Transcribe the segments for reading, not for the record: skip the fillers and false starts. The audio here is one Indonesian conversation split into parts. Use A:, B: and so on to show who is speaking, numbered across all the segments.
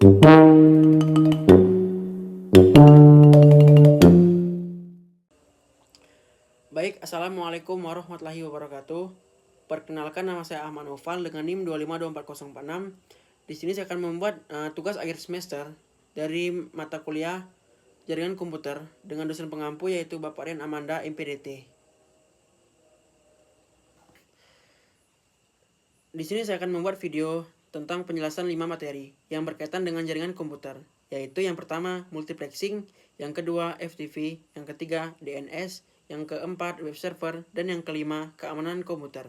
A: Baik, Assalamualaikum warahmatullahi wabarakatuh. Perkenalkan, nama saya Ahmad Noval dengan NIM 2524046. Di sini saya akan membuat tugas akhir semester dari mata kuliah Jaringan Komputer dengan dosen pengampu yaitu Bapak Rian Amanda MPDT. Di sini saya akan membuat video tentang penjelasan 5 materi yang berkaitan dengan jaringan komputer, yaitu yang pertama multiplexing, yang kedua FTP, yang ketiga DNS, yang keempat web server, dan yang kelima keamanan komputer.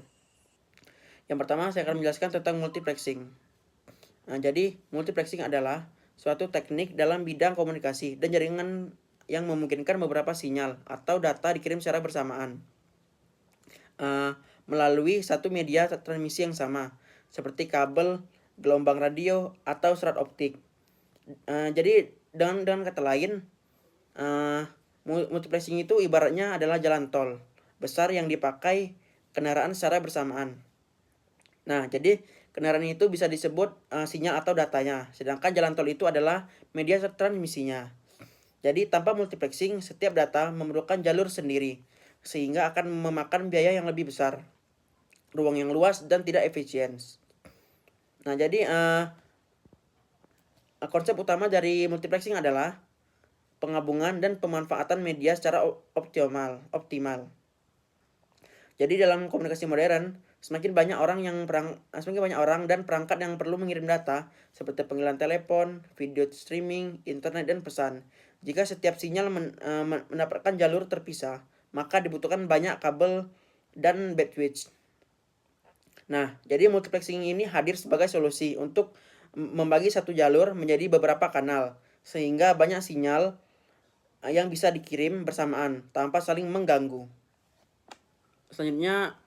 A: Yang pertama saya akan menjelaskan tentang multiplexing. Jadi multiplexing adalah suatu teknik dalam bidang komunikasi dan jaringan yang memungkinkan beberapa sinyal atau data dikirim secara bersamaan melalui satu media transmisi yang sama, seperti kabel, gelombang radio, atau serat optik. Jadi dengan kata lain, multiplexing itu ibaratnya adalah jalan tol besar yang dipakai kendaraan secara bersamaan. Nah, jadi kendaraan itu bisa disebut sinyal atau datanya, sedangkan jalan tol itu adalah media transmisinya. Jadi tanpa multiplexing, setiap data memerlukan jalur sendiri, sehingga akan memakan biaya yang lebih besar, ruang yang luas, dan tidak efisien. Nah, jadi konsep utama dari multiplexing adalah penggabungan dan pemanfaatan media secara optimal. Jadi dalam komunikasi modern, semakin banyak orang dan perangkat yang perlu mengirim data, seperti panggilan telepon, video streaming, internet, dan pesan. Jika setiap sinyal mendapatkan jalur terpisah, maka dibutuhkan banyak kabel dan bandwidth. Nah, jadi multiplexing ini hadir sebagai solusi untuk membagi satu jalur menjadi beberapa kanal, sehingga banyak sinyal yang bisa dikirim bersamaan tanpa saling mengganggu. Selanjutnya,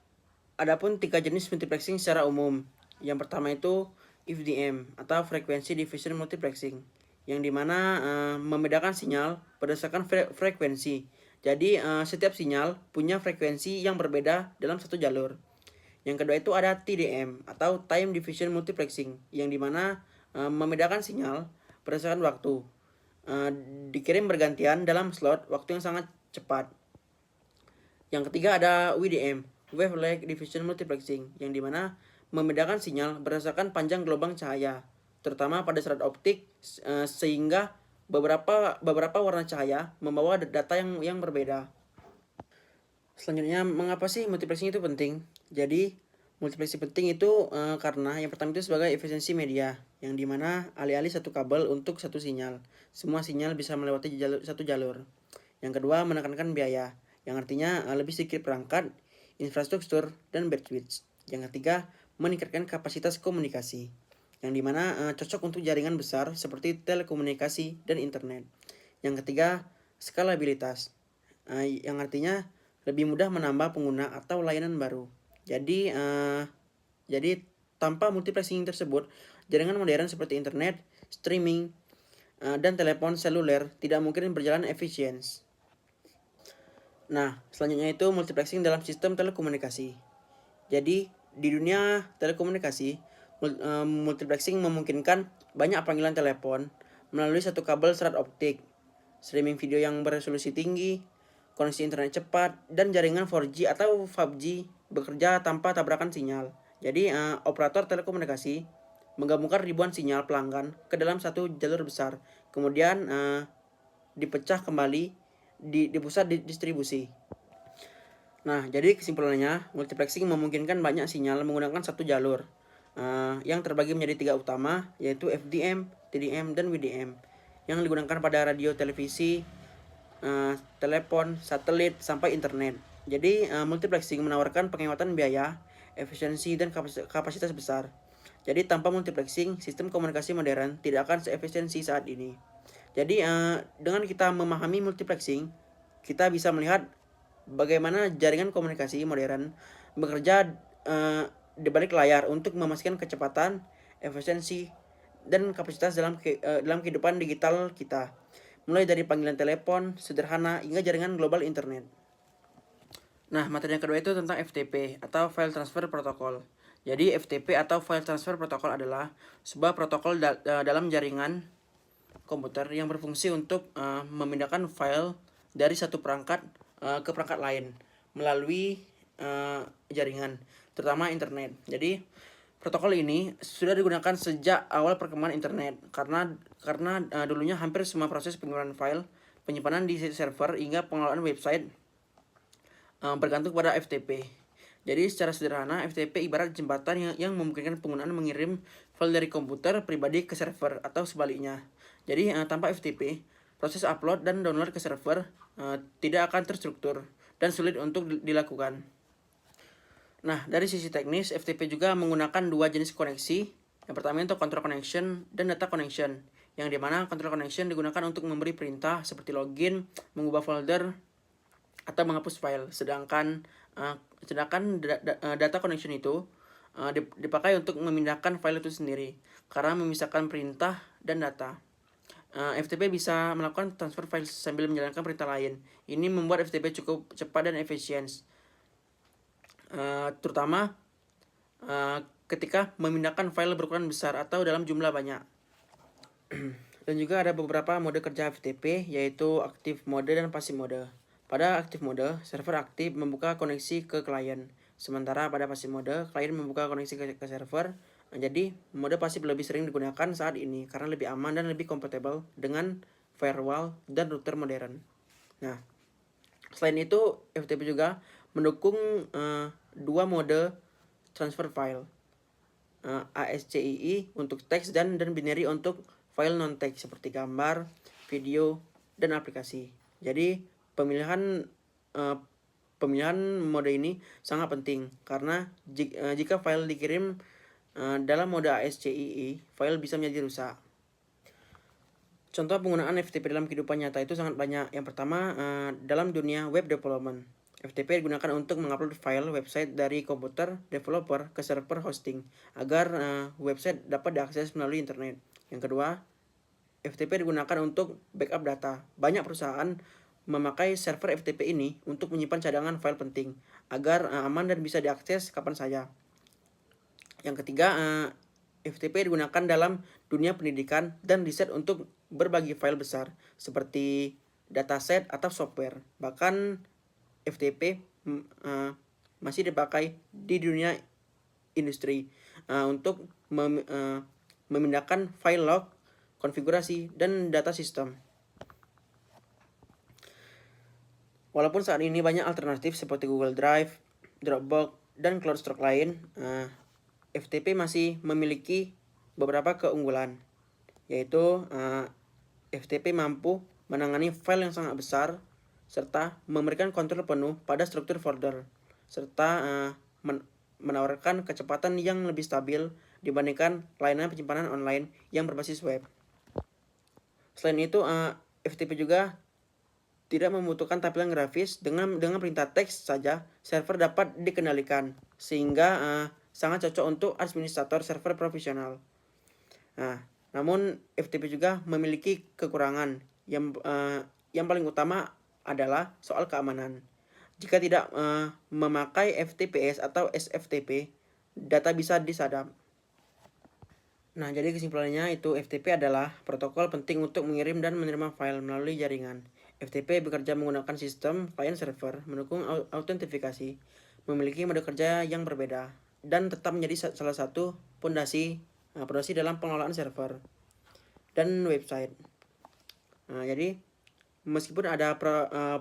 A: adapun 3 jenis multiplexing secara umum. Yang pertama itu FDM atau Frequency Division Multiplexing, yang dimana membedakan sinyal berdasarkan frekuensi. Jadi setiap sinyal punya frekuensi yang berbeda dalam satu jalur. Yang kedua itu ada TDM atau Time Division Multiplexing, yang dimana membedakan sinyal berdasarkan waktu, dikirim bergantian dalam slot waktu yang sangat cepat. Yang ketiga ada WDM, Wavelength Division Multiplexing, yang dimana membedakan sinyal berdasarkan panjang gelombang cahaya, terutama pada serat optik, sehingga beberapa warna cahaya membawa data yang berbeda. Selanjutnya, mengapa sih multiplexing itu penting? Jadi multiplexing penting itu karena yang pertama itu sebagai efisiensi media, yang dimana alih-alih satu kabel untuk satu sinyal, semua sinyal bisa melewati satu jalur. Yang kedua, menekankan biaya, yang artinya lebih sedikit perangkat, infrastruktur, dan bandwidth. Yang ketiga, meningkatkan kapasitas komunikasi, yang dimana cocok untuk jaringan besar seperti telekomunikasi dan internet. Yang ketiga, skalabilitas, yang artinya lebih mudah menambah pengguna atau layanan baru. Jadi tanpa multiplexing tersebut, jaringan modern seperti internet, streaming, dan telepon seluler tidak mungkin berjalan efisien. Nah, selanjutnya itu multiplexing dalam sistem telekomunikasi. Jadi di dunia telekomunikasi, multiplexing memungkinkan banyak panggilan telepon melalui satu kabel serat optik, streaming video yang beresolusi tinggi, koneksi internet cepat, dan jaringan 4G atau 5G bekerja tanpa tabrakan sinyal. Jadi operator telekomunikasi menggabungkan ribuan sinyal pelanggan ke dalam satu jalur besar, kemudian dipecah kembali di pusat distribusi. Nah, jadi kesimpulannya, multiplexing memungkinkan banyak sinyal menggunakan satu jalur yang terbagi menjadi 3 utama, yaitu FDM, TDM, dan WDM, yang digunakan pada radio, televisi, telepon, satelit, sampai internet. Jadi multiplexing menawarkan penghematan biaya, efisiensi, dan kapasitas besar. Jadi tanpa multiplexing, sistem komunikasi modern tidak akan seefisiensi saat ini. Jadi dengan kita memahami multiplexing, kita bisa melihat bagaimana jaringan komunikasi modern bekerja di balik layar untuk memastikan kecepatan, efisiensi, dan kapasitas dalam kehidupan digital kita, mulai dari panggilan telepon sederhana hingga jaringan global internet. Nah, materi yang kedua itu tentang FTP atau File Transfer Protocol. Jadi FTP atau File Transfer Protocol adalah sebuah protokol dalam jaringan komputer yang berfungsi untuk memindahkan file dari satu perangkat ke perangkat lain melalui jaringan, terutama internet. Jadi protokol ini sudah digunakan sejak awal perkembangan internet karena dulunya hampir semua proses pengiriman file, penyimpanan di server hingga pengelolaan website bergantung pada FTP. Jadi secara sederhana, FTP ibarat jembatan yang memungkinkan penggunaan mengirim file dari komputer pribadi ke server atau sebaliknya. Jadi tanpa FTP, proses upload dan download ke server tidak akan terstruktur dan sulit untuk dilakukan. Nah, dari sisi teknis, FTP juga menggunakan dua jenis koneksi. Yang pertama itu control connection dan data connection, yang dimana control connection digunakan untuk memberi perintah seperti login, mengubah folder, atau menghapus file. Sedangkan data connection itu dipakai untuk memindahkan file itu sendiri karena memisahkan perintah dan data. FTP bisa melakukan transfer file sambil menjalankan perintah lain. Ini membuat FTP cukup cepat dan efisien, terutama ketika memindahkan file berukuran besar atau dalam jumlah banyak. Dan juga ada beberapa mode kerja FTP, yaitu active mode dan passive mode. Pada active mode, server aktif membuka koneksi ke klien. Sementara pada passive mode, klien membuka koneksi ke server. Jadi, mode pasif lebih sering digunakan saat ini karena lebih aman dan lebih kompatibel dengan firewall dan router modern. Nah, selain itu, FTP juga mendukung dua mode transfer file, ASCII untuk teks dan binary untuk file non-teks seperti gambar, video, dan aplikasi. Jadi pemilihan mode ini sangat penting karena jika file dikirim dalam mode ASCII, file bisa menjadi rusak. Contoh penggunaan FTP dalam kehidupan nyata itu sangat banyak. Yang pertama, dalam dunia web development, FTP digunakan untuk mengupload file website dari komputer developer ke server hosting agar website dapat diakses melalui internet. Yang kedua, FTP digunakan untuk backup data. Banyak perusahaan memakai server FTP ini untuk menyimpan cadangan file penting agar aman dan bisa diakses kapan saja. Yang ketiga, FTP digunakan dalam dunia pendidikan dan riset untuk berbagi file besar seperti dataset atau software. Bahkan FTP masih dipakai di dunia industri untuk memindahkan file log, konfigurasi, dan data sistem. Walaupun saat ini banyak alternatif seperti Google Drive, Dropbox, dan CloudStorage lain, FTP masih memiliki beberapa keunggulan, yaitu FTP mampu menangani file yang sangat besar serta memberikan kontrol penuh pada struktur folder, serta menawarkan kecepatan yang lebih stabil dibandingkan layanan penyimpanan online yang berbasis web. Selain itu, FTP juga tidak membutuhkan tampilan grafis. Dengan perintah teks saja, server dapat dikendalikan, sehingga sangat cocok untuk administrator server profesional. Namun FTP juga memiliki kekurangan. Yang paling utama adalah soal keamanan. Jika tidak memakai FTPS atau SFTP, data bisa disadap. Nah, jadi kesimpulannya itu FTP adalah protokol penting untuk mengirim dan menerima file melalui jaringan. FTP bekerja menggunakan sistem client server, mendukung autentifikasi, memiliki mode kerja yang berbeda, dan tetap menjadi salah satu pondasi dalam pengelolaan server dan website. Jadi meskipun ada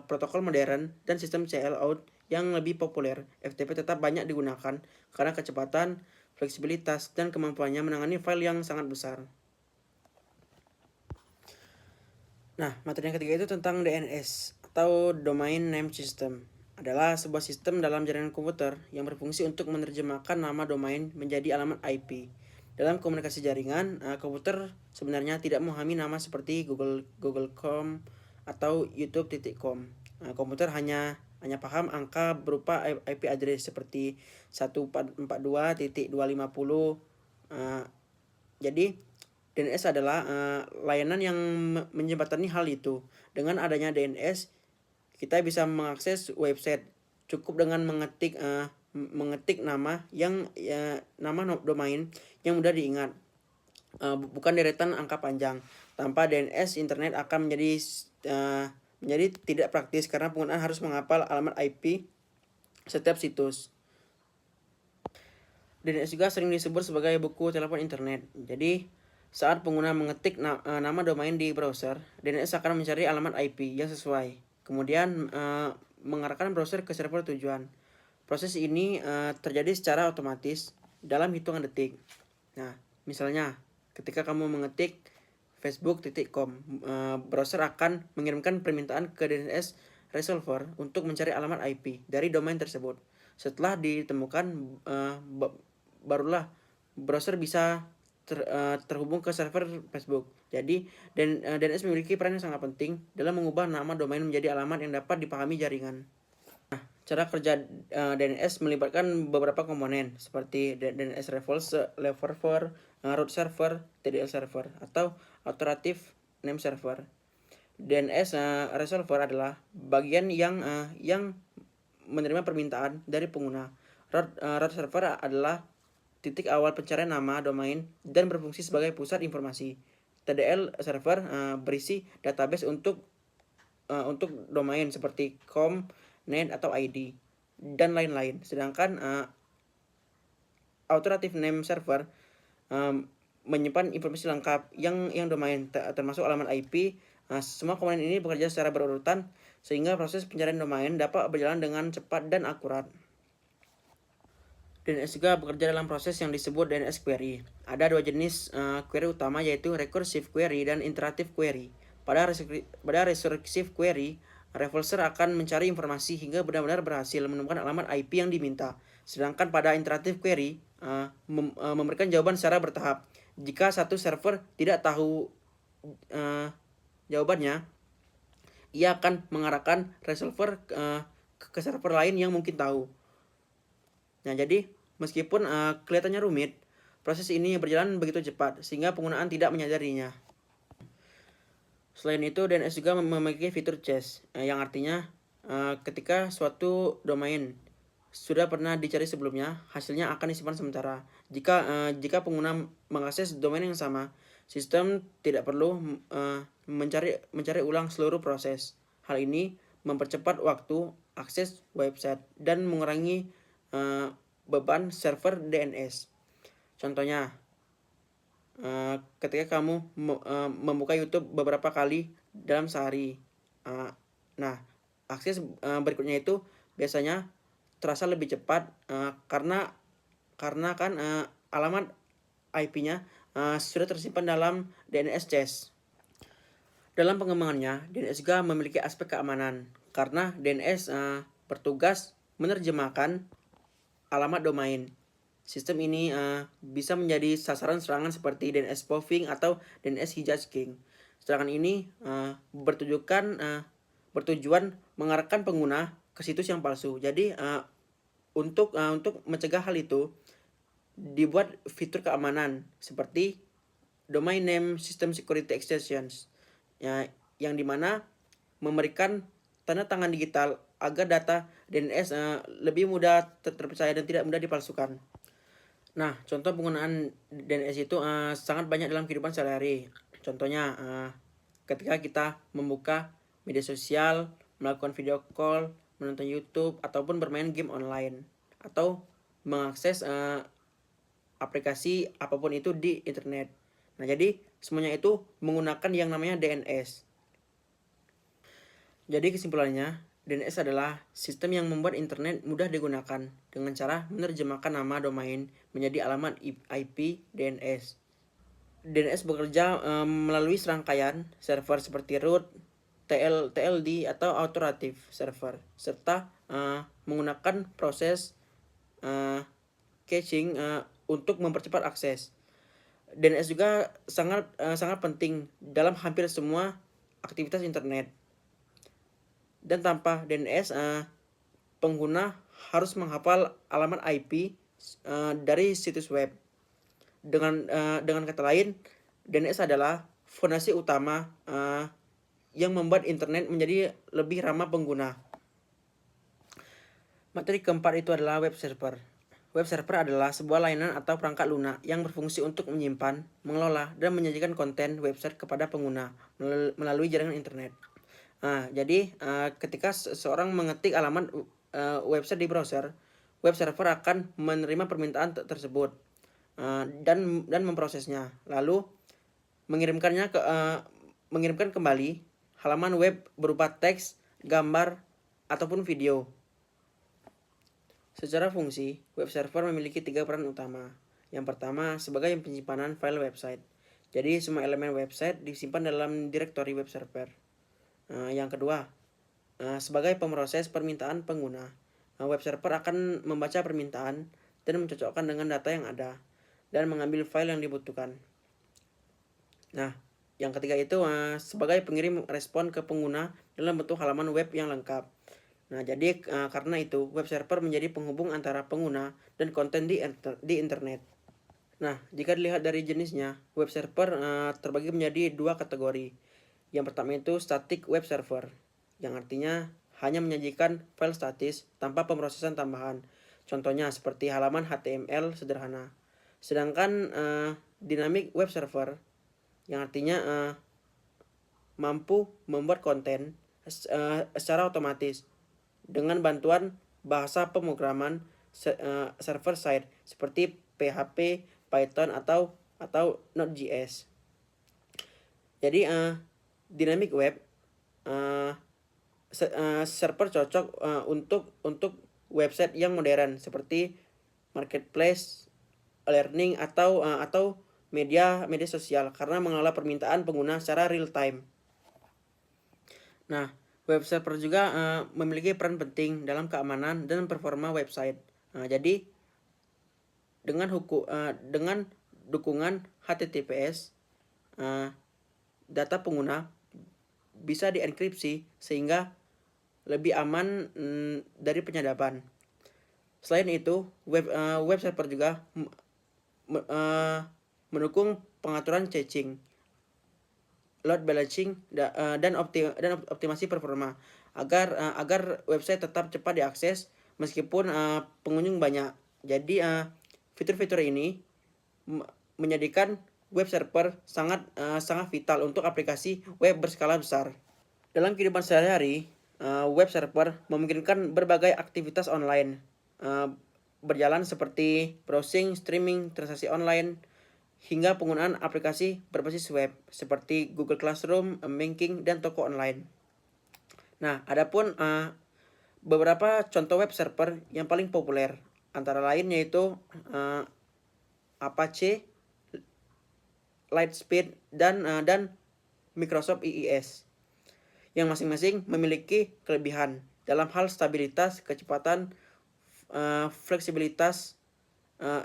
A: protokol modern dan sistem CL-out yang lebih populer, FTP tetap banyak digunakan karena kecepatan, fleksibilitas, dan kemampuannya menangani file yang sangat besar. Nah, materi yang ketiga itu tentang DNS atau Domain Name System. Adalah sebuah sistem dalam jaringan komputer yang berfungsi untuk menerjemahkan nama domain menjadi alamat IP. Dalam komunikasi jaringan, komputer sebenarnya tidak memahami nama seperti Google.com atau YouTube.com. Komputer hanya paham angka berupa IP address seperti 142.250. Jadi DNS adalah layanan yang menjembatani hal itu. Dengan adanya DNS, kita bisa mengakses website cukup dengan mengetik mengetik nama domain yang mudah diingat, bukan deretan angka panjang. Tanpa DNS, internet akan menjadi tidak praktis karena penggunaan harus menghafal alamat IP setiap situs. DNS juga sering disebut sebagai buku telepon internet. Jadi, saat pengguna mengetik nama domain di browser, DNS akan mencari alamat IP yang sesuai, kemudian mengarahkan browser ke server tujuan. Proses ini terjadi secara otomatis dalam hitungan detik. Nah, misalnya ketika kamu mengetik facebook.com, browser akan mengirimkan permintaan ke DNS resolver untuk mencari alamat IP dari domain tersebut. Setelah ditemukan, barulah browser bisa terhubung ke server Facebook. Jadi, DNS memiliki peran yang sangat penting dalam mengubah nama domain menjadi alamat yang dapat dipahami jaringan. Cara kerja DNS melibatkan beberapa komponen seperti DNS resolver, root server, TDL server, atau alternative name server. DNS resolver adalah bagian yang menerima permintaan dari pengguna. Root server adalah titik awal pencarian nama domain dan berfungsi sebagai pusat informasi. TDL server berisi database untuk domain seperti com, net, atau ID, dan lain-lain. Sedangkan alternative name server menyimpan informasi lengkap yang domain, termasuk alamat IP. Semua komponen ini bekerja secara berurutan sehingga proses pencarian domain dapat berjalan dengan cepat dan akurat. DNS juga bekerja dalam proses yang disebut DNS query. Ada dua jenis query utama, yaitu recursive query dan iterative query. Pada recursive query, resolver akan mencari informasi hingga benar-benar berhasil menemukan alamat IP yang diminta. Sedangkan pada iterative query, memberikan jawaban secara bertahap. Jika satu server tidak tahu jawabannya, ia akan mengarahkan resolver ke server lain yang mungkin tahu. Nah, jadi meskipun kelihatannya rumit, proses ini berjalan begitu cepat sehingga penggunaan tidak menyadarinya. Selain itu, DNS juga memiliki fitur cache, yang artinya ketika suatu domain sudah pernah dicari sebelumnya, hasilnya akan disimpan sementara. Jika pengguna mengakses domain yang sama, sistem tidak perlu mencari ulang seluruh proses. Hal ini mempercepat waktu akses website dan mengurangi beban server DNS. Contohnya, ketika kamu membuka YouTube beberapa kali dalam sehari, nah akses berikutnya itu biasanya terasa lebih cepat karena kan alamat IP-nya sudah tersimpan dalam DNS cache. Dalam pengembangannya, DNS juga memiliki aspek keamanan karena DNS bertugas menerjemahkan alamat domain. Sistem ini bisa menjadi sasaran serangan seperti DNS spoofing atau DNS hijacking. Serangan ini bertujuan mengarahkan pengguna ke situs yang palsu. Jadi untuk mencegah hal itu, dibuat fitur keamanan seperti Domain Name System Security Extensions, yang dimana memberikan tanda tangan digital agar data DNS lebih mudah terpercaya dan tidak mudah dipalsukan. Nah, contoh penggunaan DNS itu sangat banyak dalam kehidupan sehari-hari. Contohnya, ketika kita membuka media sosial, melakukan video call, menonton YouTube, ataupun bermain game online, atau mengakses aplikasi apapun itu di internet. Nah, jadi semuanya itu menggunakan yang namanya DNS. Jadi kesimpulannya, DNS adalah sistem yang membuat internet mudah digunakan dengan cara menerjemahkan nama domain menjadi alamat IP DNS. DNS bekerja melalui serangkaian server seperti root, TLD, atau authoritative server, serta menggunakan proses caching untuk mempercepat akses. DNS juga sangat penting dalam hampir semua aktivitas internet. Dan tanpa DNS, pengguna harus menghafal alamat IP dari situs web. Dengan kata lain, DNS adalah fondasi utama yang membuat internet menjadi lebih ramah pengguna. Materi keempat itu adalah web server. Web server adalah sebuah layanan atau perangkat lunak yang berfungsi untuk menyimpan, mengelola, dan menyajikan konten website kepada pengguna melalui jaringan internet. Jadi ketika seseorang mengetik alamat website di browser, web server akan menerima permintaan tersebut dan memprosesnya, lalu mengirimkan kembali halaman web berupa teks, gambar, ataupun video. Secara fungsi, web server memiliki 3 peran utama. Yang pertama, sebagai penyimpanan file website. Jadi, semua elemen website disimpan dalam direktori web server. Yang kedua, sebagai pemroses permintaan pengguna. Web server akan membaca permintaan dan mencocokkan dengan data yang ada dan mengambil file yang dibutuhkan. Nah, yang ketiga itu sebagai pengirim respon ke pengguna dalam bentuk halaman web yang lengkap. Nah, jadi karena itu web server menjadi penghubung antara pengguna dan konten di internet. Nah, jika dilihat dari jenisnya, web server terbagi menjadi 2 kategori. Yang pertama itu static web server, yang artinya hanya menyajikan file statis tanpa pemrosesan tambahan. Contohnya seperti halaman HTML sederhana. Sedangkan dynamic web server, yang artinya mampu membuat konten secara otomatis dengan bantuan bahasa pemrograman server side seperti PHP, Python atau Node.js. Jadi dynamic web server cocok untuk website yang modern seperti marketplace, learning atau media sosial karena mengelola permintaan pengguna secara real time. Nah, web server juga memiliki peran penting dalam keamanan dan performa website. Jadi dengan dukungan HTTPS, data pengguna bisa dienkripsi sehingga lebih aman dari penyadapan. Selain itu, web server juga mendukung pengaturan caching, load balancing, dan optimasi performa agar website tetap cepat diakses meskipun pengunjung banyak. Jadi fitur-fitur ini menjadikan web server sangat vital untuk aplikasi web berskala besar. Dalam kehidupan sehari-hari, web server memungkinkan berbagai aktivitas online berjalan seperti browsing, streaming, transaksi online, hingga penggunaan aplikasi berbasis web seperti Google Classroom, banking, dan toko online. Nah, adapun beberapa contoh web server yang paling populer antara lain yaitu Apache, Lightspeed, dan Microsoft IIS, yang masing-masing memiliki kelebihan dalam hal stabilitas, kecepatan, fleksibilitas,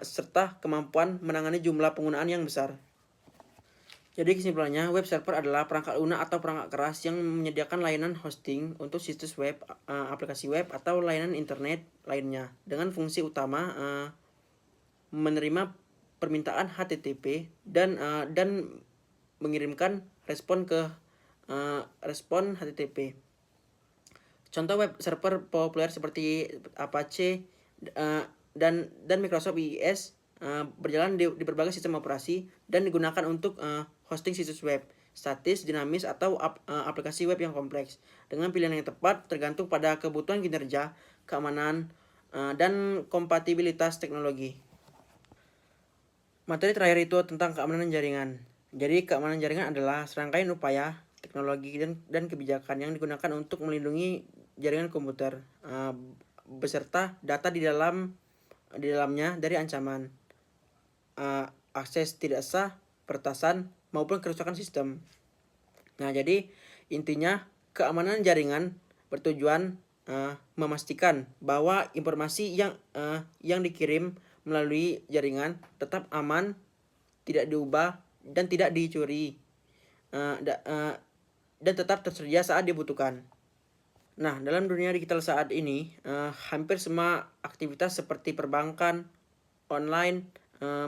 A: serta kemampuan menangani jumlah penggunaan yang besar. Jadi kesimpulannya, web server adalah perangkat lunak atau perangkat keras yang menyediakan layanan hosting untuk situs web, aplikasi web, atau layanan internet lainnya dengan fungsi utama menerima permintaan HTTP dan mengirimkan respon HTTP. Contoh web server populer seperti Apache dan Microsoft IIS berjalan di berbagai sistem operasi dan digunakan untuk hosting situs web statis, dinamis, atau aplikasi web yang kompleks dengan pilihan yang tepat tergantung pada kebutuhan kinerja, keamanan, dan kompatibilitas teknologi. Materi terakhir itu tentang keamanan jaringan. Jadi keamanan jaringan adalah serangkaian upaya, teknologi, dan kebijakan yang digunakan untuk melindungi jaringan komputer beserta data di dalamnya dari ancaman, akses tidak sah, peretasan, maupun kerusakan sistem. Nah, jadi intinya keamanan jaringan bertujuan memastikan bahwa informasi yang dikirim melalui jaringan tetap aman, tidak diubah, dan tidak dicuri, dan tetap tersedia saat dibutuhkan. Nah, dalam dunia digital saat ini, hampir semua aktivitas seperti perbankan, online,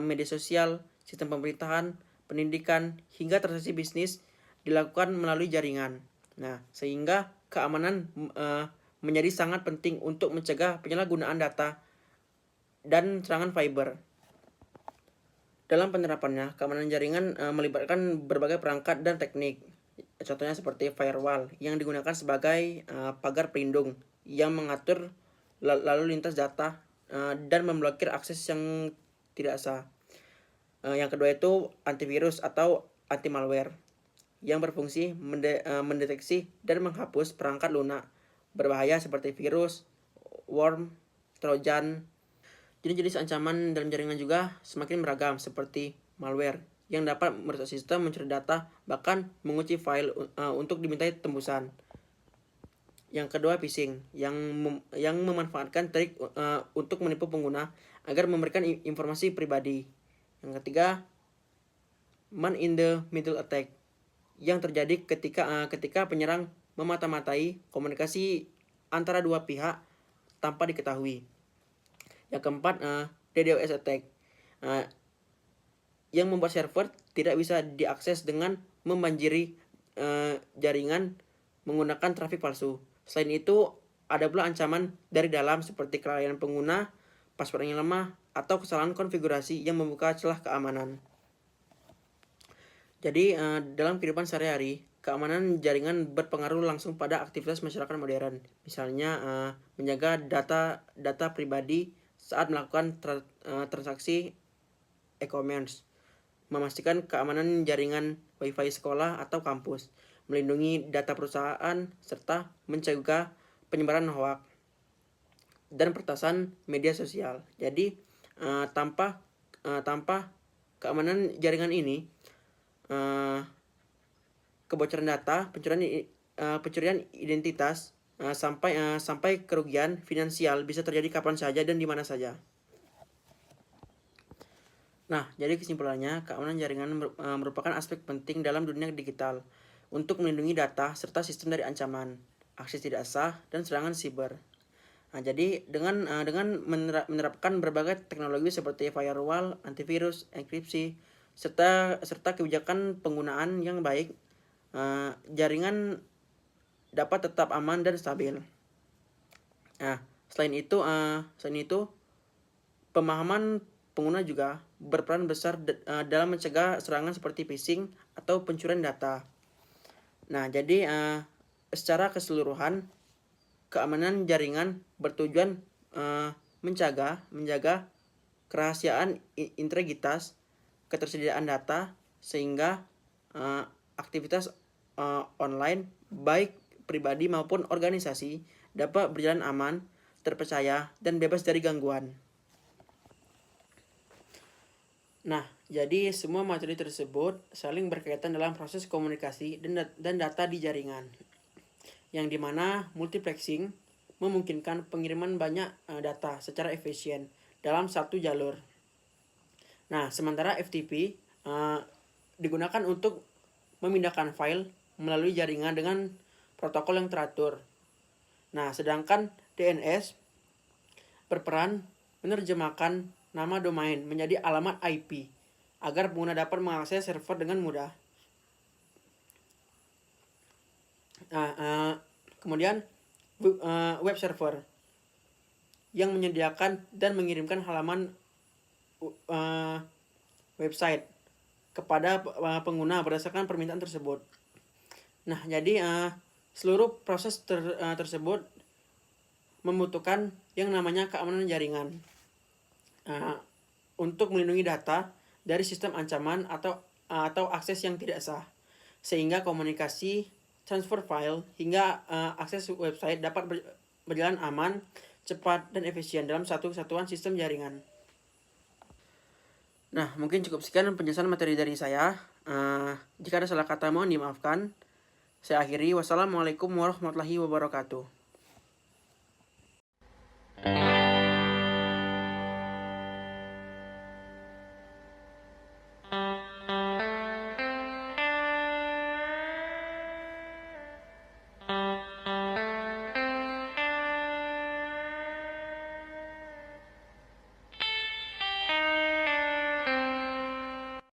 A: media sosial, sistem pemerintahan, pendidikan, hingga transaksi bisnis dilakukan melalui jaringan. Nah, sehingga keamanan menjadi sangat penting untuk mencegah penyalahgunaan data dan serangan cyber. Dalam penerapannya, keamanan jaringan melibatkan berbagai perangkat dan teknik. Contohnya seperti firewall yang digunakan sebagai pagar pelindung yang mengatur lalu lintas data dan memblokir akses yang tidak sah. Yang kedua itu antivirus atau anti malware yang berfungsi mendeteksi dan menghapus perangkat lunak berbahaya seperti virus, worm, trojan. Jenis-jenis ancaman dalam jaringan juga semakin beragam seperti malware yang dapat merusak sistem, mencuri data, bahkan mengunci file untuk dimintai tembusan. Yang kedua phishing yang memanfaatkan trik untuk menipu pengguna agar memberikan informasi pribadi. Yang ketiga man in the middle attack yang terjadi ketika penyerang memata-matai komunikasi antara dua pihak tanpa diketahui. Yang keempat, DDoS attack yang membuat server tidak bisa diakses dengan membanjiri jaringan menggunakan trafik palsu. Selain itu, ada pula ancaman dari dalam seperti kelalaian pengguna, password yang lemah, atau kesalahan konfigurasi yang membuka celah keamanan. Jadi, dalam kehidupan sehari-hari, keamanan jaringan berpengaruh langsung pada aktivitas masyarakat modern. Misalnya, menjaga data pribadi saat melakukan transaksi e-commerce, memastikan keamanan jaringan Wi-Fi sekolah atau kampus, melindungi data perusahaan, serta mencegah penyebaran hoax dan peretasan media sosial. Jadi, tanpa keamanan jaringan ini, kebocoran data, pencurian identitas, sampai kerugian finansial bisa terjadi kapan saja dan di mana saja. Nah, jadi kesimpulannya, keamanan jaringan merupakan aspek penting dalam dunia digital untuk melindungi data serta sistem dari ancaman, akses tidak sah, dan serangan siber. Nah, jadi dengan menerapkan berbagai teknologi seperti firewall, antivirus, enkripsi, serta kebijakan penggunaan yang baik, jaringan dapat tetap aman dan stabil. Nah, selain itu pemahaman pengguna juga berperan besar dalam mencegah serangan seperti phishing atau pencurian data. Nah, jadi secara keseluruhan keamanan jaringan bertujuan menjaga kerahasiaan integritas, ketersediaan data, sehingga aktivitas online baik pribadi maupun organisasi dapat berjalan aman, terpercaya, dan bebas dari gangguan. Nah, jadi semua materi tersebut saling berkaitan dalam proses komunikasi dan data di jaringan, yang dimana multiplexing memungkinkan pengiriman banyak data secara efisien dalam satu jalur. Nah, sementara FTP digunakan untuk memindahkan file melalui jaringan dengan protokol yang teratur. Nah, sedangkan DNS berperan menerjemahkan nama domain menjadi alamat IP agar pengguna dapat mengakses server dengan mudah. Nah, kemudian web server yang menyediakan dan mengirimkan halaman website kepada pengguna berdasarkan permintaan tersebut. Nah, jadi seluruh proses tersebut membutuhkan yang namanya keamanan jaringan untuk melindungi data dari sistem ancaman atau akses yang tidak sah, sehingga komunikasi, transfer file, hingga akses website dapat berjalan aman, cepat, dan efisien dalam satu kesatuan sistem jaringan. Nah, mungkin cukup sekian penjelasan materi dari saya. Jika ada salah kata mohon dimaafkan. Saya akhiri. Wassalamualaikum warahmatullahi wabarakatuh.